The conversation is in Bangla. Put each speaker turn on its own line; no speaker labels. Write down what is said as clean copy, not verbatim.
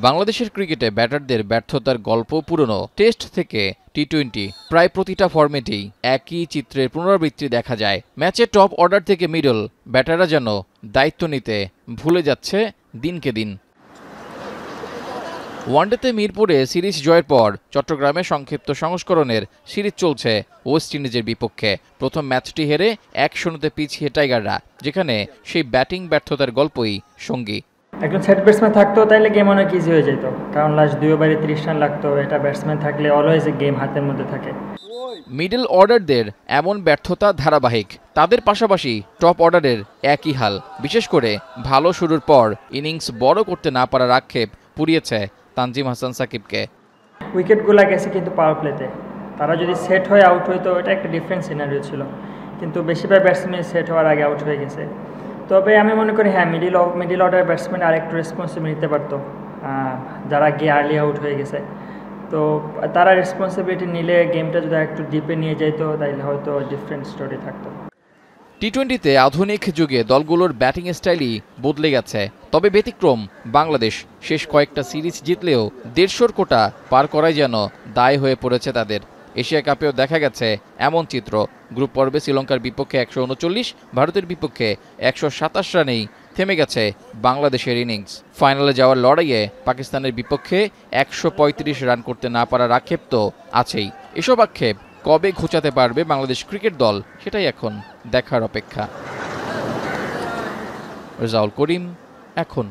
বাংলাদেশের ক্রিকেটে ব্যাটারদের ব্যর্থতার গল্প পুরনো। টেস্ট থেকে টি-20 প্রায় প্রতিটা ফরম্যাটেই একই চিত্রের পুনরাবৃত্তি দেখা যায়। ম্যাচে টপ অর্ডার থেকে মিডল ব্যাটাররা যেন দায়িত্ব নিতে ভুলে যাচ্ছে দিনকে দিন। ওয়ানডেতে মিরপুরে সিরিজ জয়ের পর চট্টগ্রামে সংক্ষিপ্ত সংস্করণের সিরিজ চলছে ওয়েস্ট ইন্ডিজের বিপক্ষে। প্রথম ম্যাচটি হেরে 1-0 পিছিয়ে টাইগাররা, যেখানে সেই ব্যাটিং ব্যর্থতার গল্পই সঙ্গী।
একজন সেট ব্যাটসম্যান থাকতো তাইলে গেম অনেক ইজি হয়ে যেত, কারণ লাস্ট 2 ওভারে 30 রান লাগতো। এটা ব্যাটসম্যান থাকলে অলওয়েজ গেম হাতের মধ্যে থাকে।
মিডল অর্ডারদের এমন ব্যর্থতা ধারাবাহিক। তাদের পাশাপাশি টপ অর্ডারের একই হাল। বিশেষ করে ভালো শুরুর পর ইনিংস বড় করতে না পারার আক্ষেপ পুড়িয়েছে তানজিম হাসান সাকিবকে।
উইকেটগুলো গেছে কিন্তু পাওয়ার প্লেতে। তারা যদি সেট হয়ে আউট হইতো এটা একটা ডিফারেন্ট সিনারিও ছিল, কিন্তু বেশিরভাগ ব্যাটসম্যান সেট হওয়ার আগে আউট হয়ে গেছে। তবে আমি মনে করি হ্যাঁ, মিডিল অর্ডার ব্যাটসম্যান আর একটু রেসপন্সিবিলিটি নিতে পারতো, যারা গিয়ে আর্লি আউট হয়ে গেছে। তো তারা রেসপন্সিবিলিটি নিলে গেমটা যদি একটু ডিপে নিয়ে যেত তাইলে হয়তো ডিফারেন্ট স্টোরি থাকতো।
টি-20তে আধুনিক যুগে দলগুলোর ব্যাটিং স্টাইলই বদলে গেছে। তবে ব্যতিক্রম বাংলাদেশ। শেষ কয়েকটা সিরিজ জিতলেও 150 কোটা পার করাই যেন দায় হয়ে পড়েছে তাদের। এশিয়া কাপেও দেখা গেছে এমন চিত্র। গ্রুপ পর্বে শ্রীলঙ্কার বিপক্ষে 139, ভারতের বিপক্ষে 127 রানেই থেমে গেছে বাংলাদেশের ইনিংস। ফাইনালে যাওয়ার লড়াইয়ে পাকিস্তানের বিপক্ষে 135 রান করতে না পারার আক্ষেপ তো আছেই। এসব আক্ষেপ কবে ঘুচাতে পারবে বাংলাদেশ ক্রিকেট দল, সেটাই এখন দেখার অপেক্ষা। রেজাউল করিম, এখন।